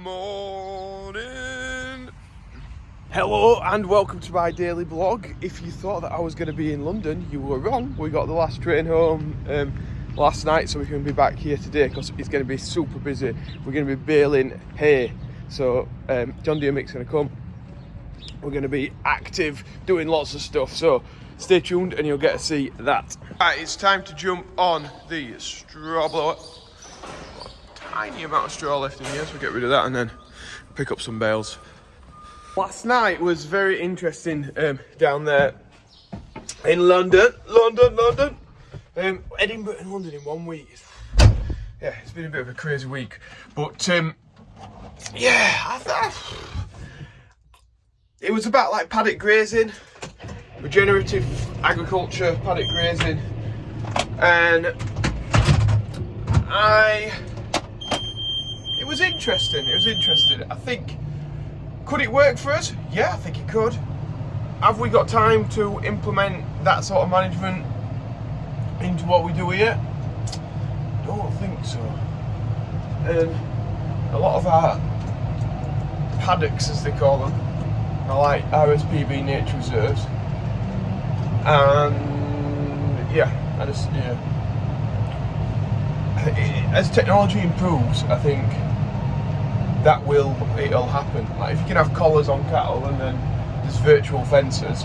morning. Hello and welcome to my daily vlog. If you thought that I was going to be in London, you were wrong. We got the last train home last night, so we can be back here today because it's going to be super busy. We're going to be baling hay, so John Deere Mick's going to come. We're going to be active, doing lots of stuff, so stay tuned and you'll get to see that. Right, it's time to jump on the straw blower. Tiny amount of straw left in here, so we'll get rid of that and then pick up some bales. Last night was very interesting down there in London. Edinburgh and London in 1 week. Yeah, it's been a bit of a crazy week, but yeah, it was about like paddock grazing, regenerative agriculture, paddock grazing, and it was interesting. I think, could it work for us? Yeah, I think it could. Have we got time to implement that sort of management into what we do here? Don't think so. A lot of our paddocks, as they call them, are like RSPB nature reserves, and as technology improves, I think it'll happen. Like if you can have collars on cattle and then there's virtual fences,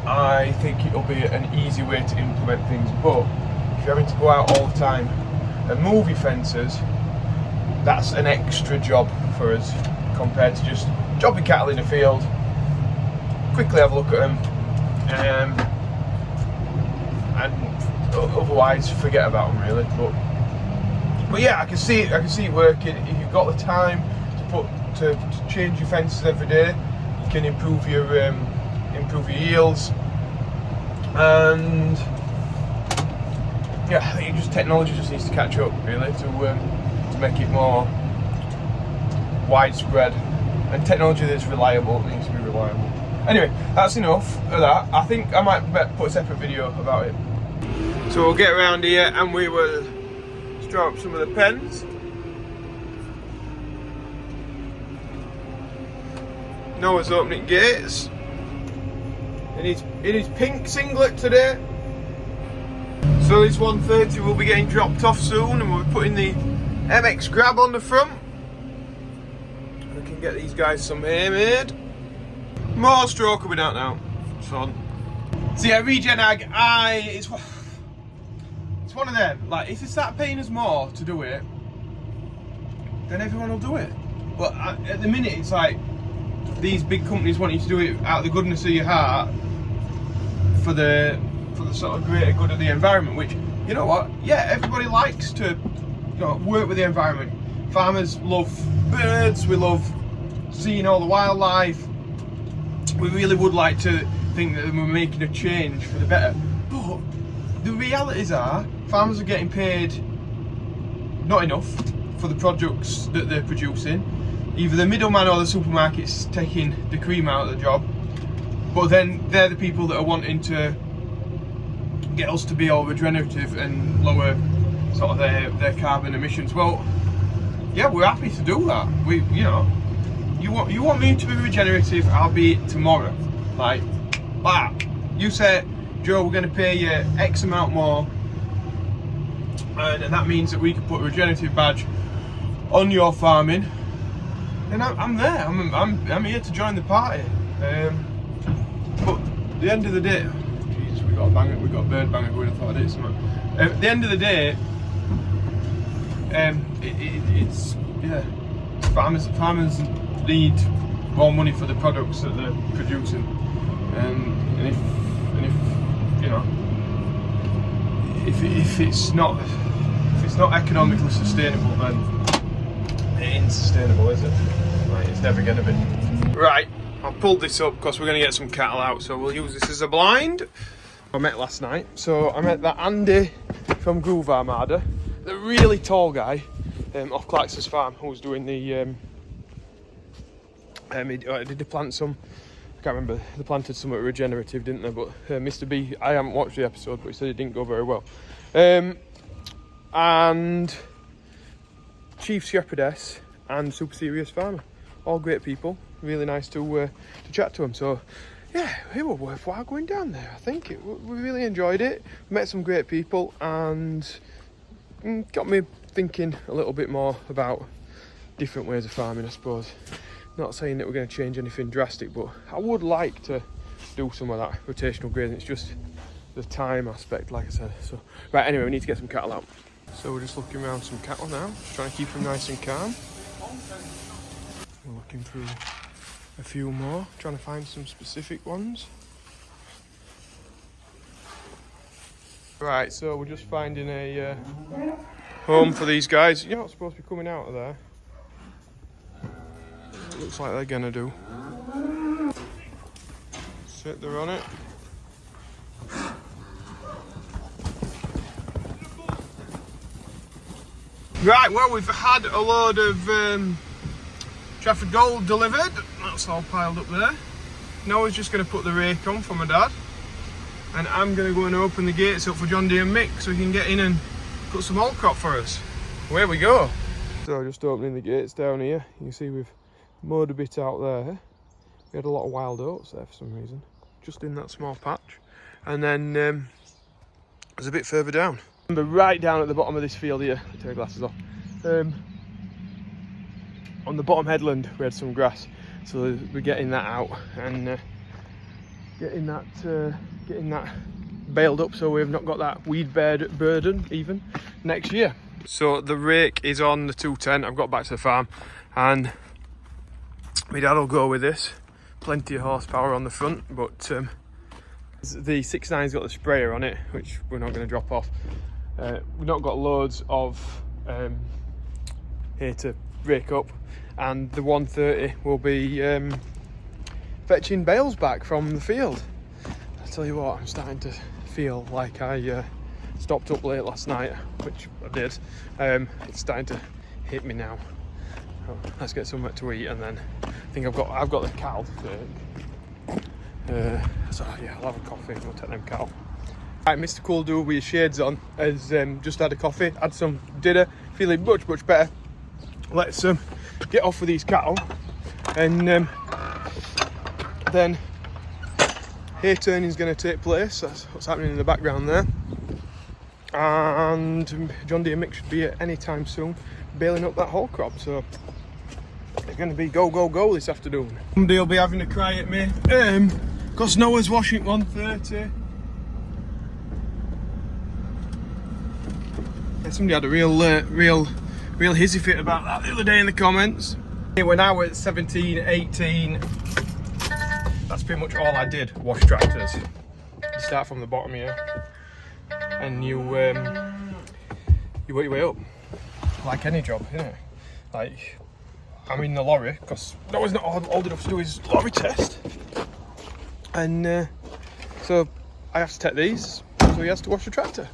I think it'll be an easy way to implement things. But if you're having to go out all the time and move your fences, that's an extra job for us compared to just dropping cattle in the field, quickly have a look at them, and otherwise forget about them really. But yeah, I can see it working. If you've got the time to change your fences every day, you can improve your yields. And yeah, I think technology just needs to catch up really to make it more widespread. And technology that's reliable needs to be reliable. Anyway, that's enough of that. I think I might put a separate video about it. So we'll get around here and we will straw up some of the pens. Noah's opening gates. In his pink singlet today. So this 130 will be getting dropped off soon, and we'll be putting the MX Grab on the front. We can get these guys some hay made. More straw coming out now. It's fun. So yeah, Regen Ag, it's one of them. Like, if they start paying us more to do it, then everyone will do it. But at the minute, it's like these big companies want you to do it out of the goodness of your heart for the sort of greater good of the environment. Which, you know what? Yeah, everybody likes to work with the environment. Farmers love birds. We love seeing all the wildlife. We really would like to think that we're making a change for the better. But the realities are, farmers are getting paid not enough for the products that they're producing. Either the middleman or the supermarket's taking the cream out of the job, but then they're the people that are wanting to get us to be all regenerative and lower sort of their carbon emissions. Well, yeah, we're happy to do that. You want me to be regenerative, I'll be it tomorrow. Like, you say, Joe, we're going to pay you X amount more, and that means that we can put a regenerative badge on your farming, and I'm there. I'm here to join the party. But at the end of the day, Jesus, we got a bird banger going. I thought I did something. At the end of the day, it's farmers need more money for the products that they're producing, and if it's not economically sustainable, then it ain't sustainable, is it? Like, it's never going to be. Right, I pulled this up because we're going to get some cattle out, so we'll use this as a blind. I met last night, so I met that Andy from Groove Armada, the really tall guy off Clarkson's farm, who was doing the did they plant some? I can't remember. They planted some at Regenerative, didn't they? But Mr. B, I haven't watched the episode, but he said it didn't go very well. And Chief Shepherdess and super serious farmer. All great people, really nice to chat to them. So yeah, it was worthwhile going down there. I think we really enjoyed it. Met some great people and got me thinking a little bit more about different ways of farming, I suppose. Not saying that we're going to change anything drastic, but I would like to do some of that rotational grazing. It's just the time aspect, like I said. So right, anyway, we need to get some cattle out. So we're just looking around some cattle now, just trying to keep them nice and calm. We're looking through a few more, trying to find some specific ones. Right, so we're just finding a home for these guys. You're not supposed to be coming out of there. It looks like they're gonna do. Sit there on it. Right, well, we've had a load of Trafford Gold delivered. That's all piled up there. Now we're just going to put the rake on for my dad. And I'm going to go and open the gates up for John Deere and Mick so he can get in and put some old crop for us. Away we go. So just opening the gates down here. You can see we've mowed a bit out there. We had a lot of wild oats there for some reason. Just in that small patch. And then there's a bit further down. Remember, right down at the bottom of this field here, I'll take the glasses off. On the bottom headland we had some grass, so we're getting that out and getting that baled up so we've not got that weed burden even next year. So the rake is on the 210. I've got back to the farm and my dad will go with this. Plenty of horsepower on the front, but the 6.9's got the sprayer on it, which we're not going to drop off. We've not got loads of here to rake up, and the 130 will be fetching bales back from the field. I tell you what, I'm starting to feel like I stopped up late last night, which I did. It's starting to hit me now. So let's get something to eat, and then I think I've got the cow to take. So yeah, I'll have a coffee and we'll take them cow. Right, Mr. Cool Dude with his shades on has just had a coffee, had some dinner, feeling much better. Let's get off with these cattle, and then hay turning is going to take place. That's what's happening in the background there. And John Deere Mick should be here any time soon, baling up that whole crop. So it's going to be go this afternoon. Somebody will be having a cry at me because Noah's washing at 1:30. Somebody had a real hissy fit about that the other day in the comments. We're now at 17, 18. That's pretty much all I did, wash tractors. You start from the bottom here and you work your way up. Like any job, isn't it? Like, I'm in the lorry because Noah's not old enough to do his lorry test. And so I have to take these, so he has to wash the tractor.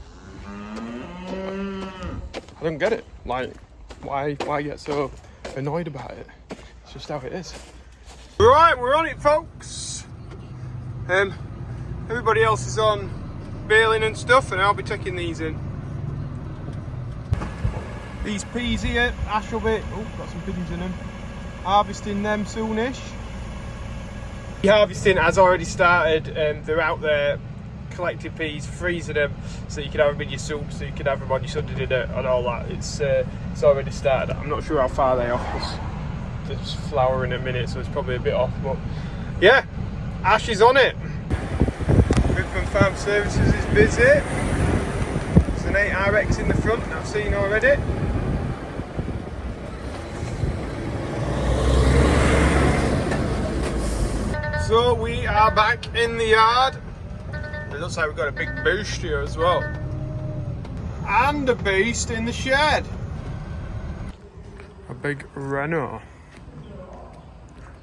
I don't get it. Like, why get so annoyed about it? It's just how it is. Right, we're on it, folks. Everybody else is on baling and stuff, and I'll be taking these in. These peas here, Ash will be, got some pigeons in them. Harvesting them soonish. The harvesting has already started. They're out there collecting peas, freezing them so you can have them in your soup, so you can have them on your Sunday dinner and all that. It's already started. I'm not sure how far they are off. There's flour in a minute, so it's probably a bit off. But yeah, Ash is on it. Ripon Farm Services is busy. There's an 8RX in the front that I've seen already. So we are back in the yard. It looks like we've got a big beast here as well. And a beast in the shed. A big Renault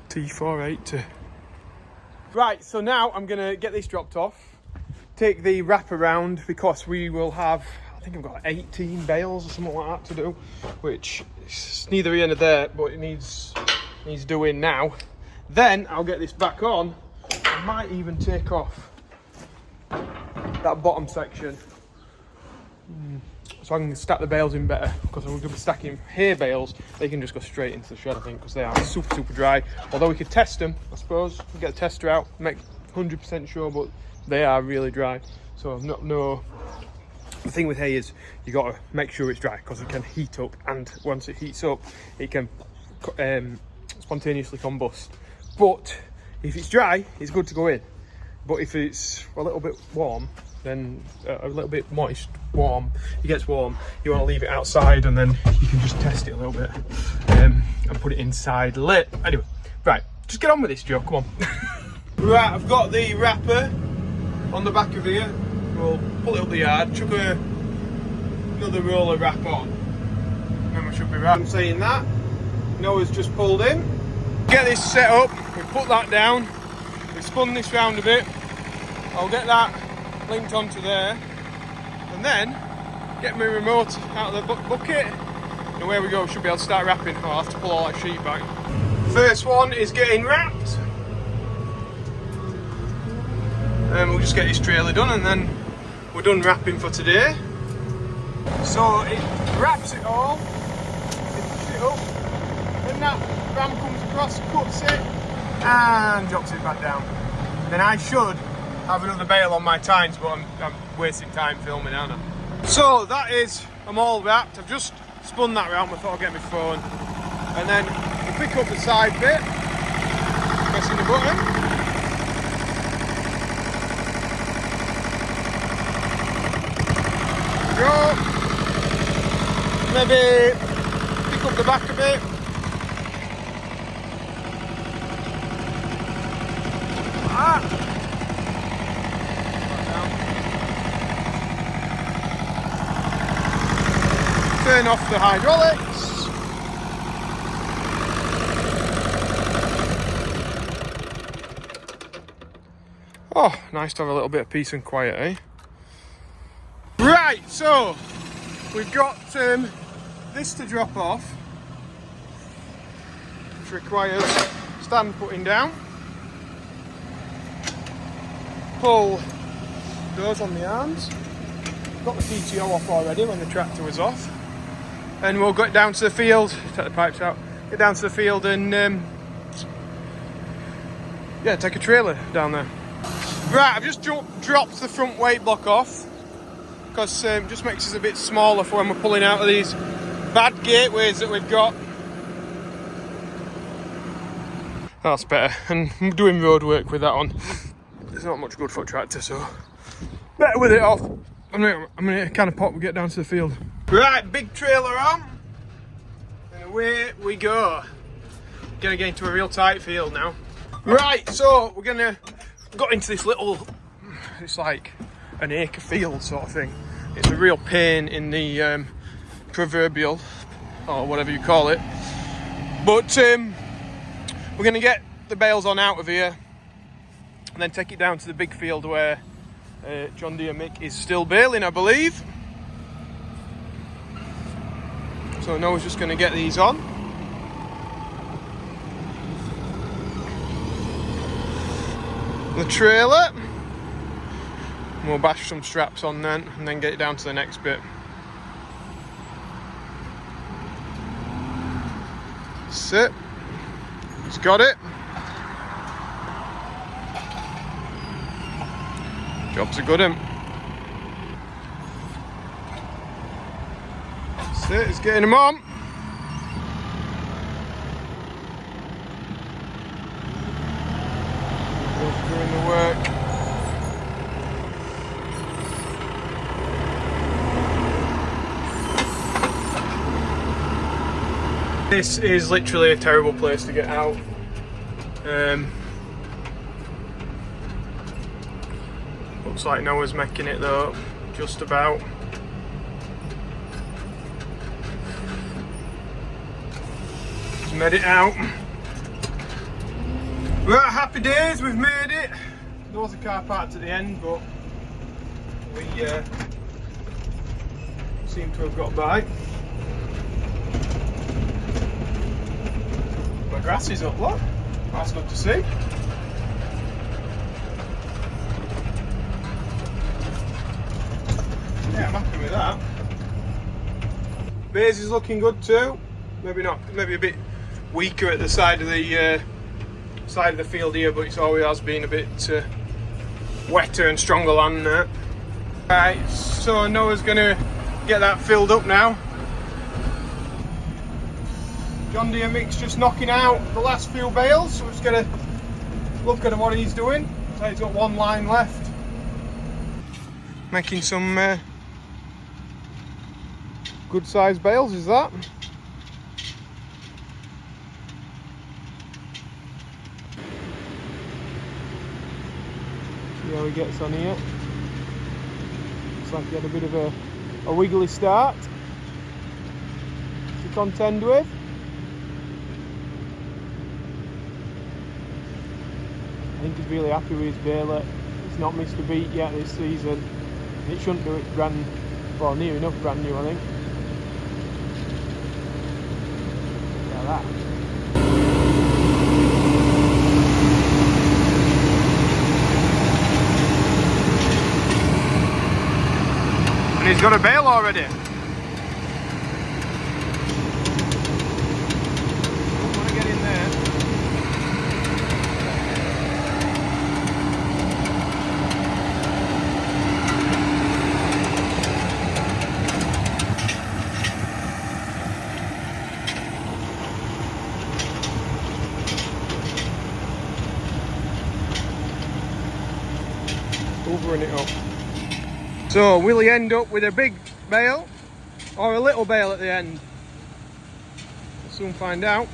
T480. Right, so now I'm going to get this dropped off. Take the wrap around because we will have, I think I've got 18 bales or something like that to do. Which is neither here nor there, but it needs doing now. Then I'll get this back on. I might even take off that bottom section. so I can stack the bales in better, because we're going to be stacking hay bales. They can just go straight into the shed, I think, because they are super dry. Although we could test them, I suppose. We'll get a tester out, make 100% sure, but they are really dry. So I've not no. The thing with hay is you got to make sure it's dry, because it can heat up, and once it heats up, it can spontaneously combust. But if it's dry, it's good to go in. But if it's a little bit warm, then a little bit moist, warm, it gets warm, you want to leave it outside, and then you can just test it a little bit and put it inside lit. Anyway, right, just get on with this, Joe, come on. Right, I've got the wrapper on the back of here. We'll pull it up the yard, chuck another roll of wrap on, and then we should be right. I'm saying that. Noah's just pulled in. Get this set up, we put that down, we spun this round a bit. I'll get that linked onto there, and then get my remote out of the bucket, and away we go. We should be able to start wrapping. I'll have to pull all that sheet back. First one is getting wrapped, and we'll just get this trailer done, and then we're done wrapping for today. So it wraps it all, lifts it up, then that ram comes across, cuts it, and drops it back down. Then I should have another bale on my tines, but I'm wasting time filming, aren't I? So that is, I'm all wrapped. I've just spun that round, I thought I'd get my phone. And then we pick up the side bit, pressing the button. Go. Maybe pick up the back a bit. Turn off the hydraulics. Oh, nice to have a little bit of peace and quiet, eh? Right, so we've got this to drop off, which requires stand putting down. Pull those on the arms. Got the PTO off already when the tractor was off. And we'll get down to the field, take the pipes out, get down to the field and yeah, take a trailer down there. Right, I've just dropped the front weight block off, because it just makes us a bit smaller for when we're pulling out of these bad gateways that we've got. That's better, and I'm doing road work with that on. There's not much good for a tractor, so better with it off. I'm gonna kind of pop and get down to the field. Right, big trailer on, and away we go. Gonna get into a real tight field now. Right, so we're gonna got into this little, it's like an acre field sort of thing. It's a real pain in the proverbial, or whatever you call it. But we're gonna get the bales on out of here, and then take it down to the big field where John Deere Mick is still baling, I believe. So Noah's just going to get these on. The trailer. And we'll bash some straps on then, and then get it down to the next bit. That's it. He's got it. Job's a good one. That's it, he's getting them on. Just doing the work. This is literally a terrible place to get out. Looks like Noah's making it though, just about. He's made it out. Right, happy days, we've made it. There was a car parked at the end, but we seem to have got by. My grass is up, look. That's good to see. Yeah, I'm happy with that. Base is looking good too. Maybe not, maybe a bit weaker at the side of the field here, but it's always has been a bit wetter and stronger land there. Right, so Noah's gonna get that filled up now. John Deere Mick's just knocking out the last few bales, so we're just gonna look at what he's doing. So he's got one line left. Making some good sized bales, is that? See how he gets on here. Looks like he had a bit of a wiggly start to contend with. I think he's really happy with his baler. He's not missed a beat yet this season. It shouldn't do it well, near enough brand new, I think. Yeah, that. And he's got a bale already. Don't want to get in there. Hoovering it up. So will he end up with a big bale or a little bale at the end? We'll soon find out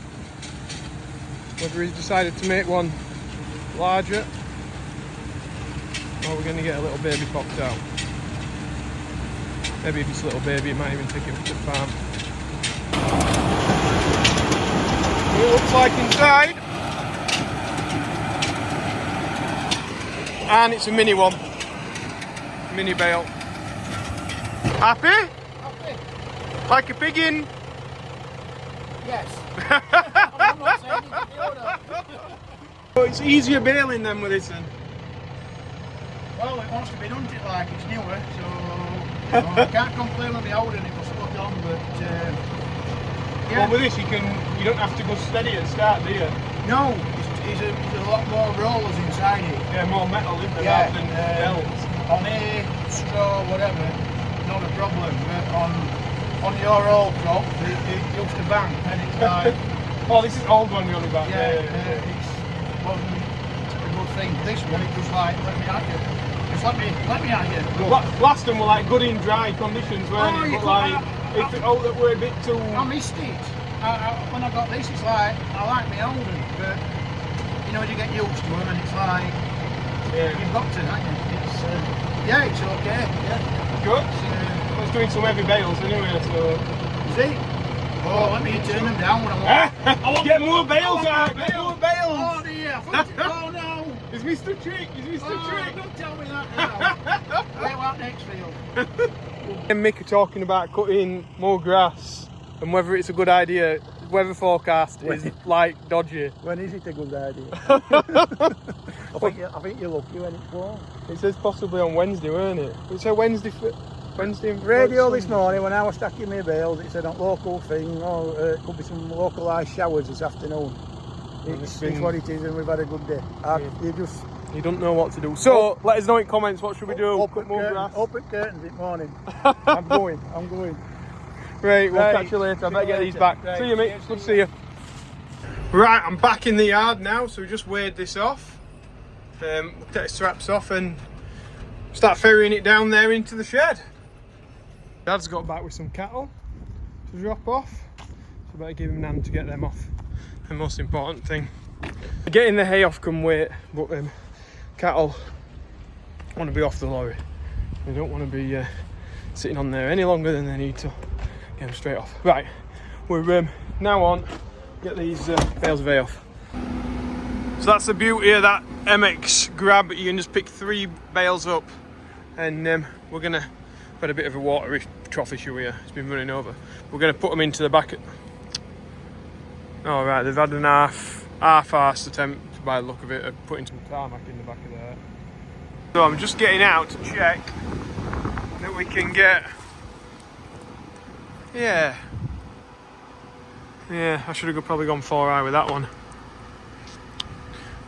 whether he's decided to make one larger or we're going to get a little baby popped out. Maybe if it's a little baby it might even take it up to the farm. What it looks like inside. And it's a mini one. Mini bale. Happy? Happy. Like a pig in? Yes. I'm not saying But it's easier baling than with this then. well, it wants to be done like it's newer, so I can't complain on the old and it was spot on, but yeah. Well, with this you don't have to go steady at the start, do you? No, there's a lot more rollers inside it. Yeah, more metal in there Yeah, rather than belts. On hay, straw, whatever, not a problem. But on your old crop, it used to bang, and it's like Oh, this is old one we only back. it wasn't a good thing. This one, it was like, let me at you. Just let me at you. Last one were like good in dry conditions, weren't Oh, it? you But like, could- if that were a bit too. I missed it. When I got this, it's like, I like my old one, but you know, you get used to them and it's like, you've got to, haven't you? Yeah, it's okay. Yeah. Good. I was doing some heavy bales anyway, so. See? Oh, let me turn them down when I want. Get more bales out! Get more bales! Oh dear! Oh no! It's Mr. Trick! It's Mr. Trick! Don't tell me that now. Wait out next field. And Mick are talking about cutting more grass and whether it's a good idea. Weather forecast is like dodgy. When is it a good idea? I think you're lucky when it's warm. It says possibly on Wednesday, weren't it? It said Wednesday. Radio this morning when I was stacking my bales, it said on local thing, it could be some localised showers this afternoon. It's what it is, and we've had a good day. You don't know what to do. So let us know in comments. What should we do? Cut more grass. Open curtains this morning. I'm going. Right, we'll catch you later. I better get these back. See you, mate. Good to see you. Right, I'm back in the yard now, so we just weighed this off. We'll take the straps off and start ferrying it down there into the shed. Dad's got back with some cattle to drop off, so I better give him an hand to get them off. The most important thing. Getting the hay off can wait, but cattle want to be off the lorry. They don't want to be sitting on there any longer than they need to. Get them straight off. Right, we're now on. Get these bales of hay off. So that's the beauty of that MX grab. You can just pick 3 bales up, and we're gonna. Had a bit of a water trough issue here. It's been running over. We're gonna put them into the back. All right, they've had an half-assed attempt by the look of it of putting some tarmac in the back of there. So I'm just getting out to check that we can get Yeah. Yeah, I should have probably gone 4i with that one.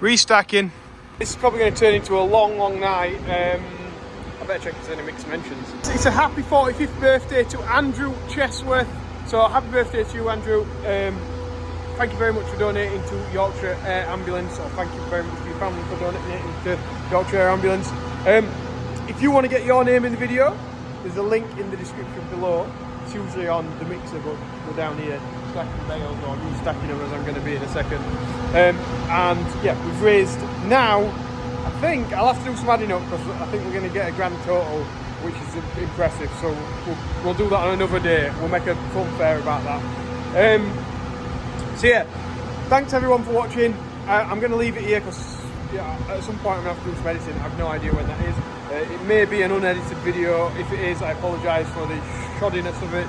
Restacking. This is probably going to turn into a long, long night. I better check if there's any mixed mentions. It's a happy 45th birthday to Andrew Chesworth. So happy birthday to you, Andrew. Thank you very much for donating to Yorkshire Air Ambulance, or thank you very much to your family for donating to Yorkshire Air Ambulance. If you want to get your name in the video, there's a link in the description below. It's usually on the mixer, but we're down here stacking bales, or restacking them as I'm going to be in a second. And yeah, we've raised now, I think, I'll have to do some adding up because I think we're going to get a grand total, which is impressive. So we'll do that on another day. We'll make a fun fair about that. So yeah, thanks everyone for watching. I'm going to leave it here because at some point I'm going to have to do some editing. I have no idea when that is. It may be an unedited video. If it is, I apologise for the shoddiness of it.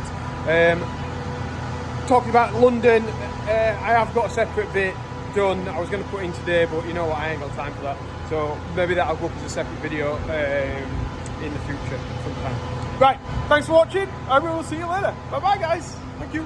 Talking about London, I have got a separate bit done. I was going to put in today, but you know what, I ain't got time for that. So maybe that'll go up as a separate video in the future sometime. Right, thanks for watching. I will see you later. Bye bye guys. Thank you.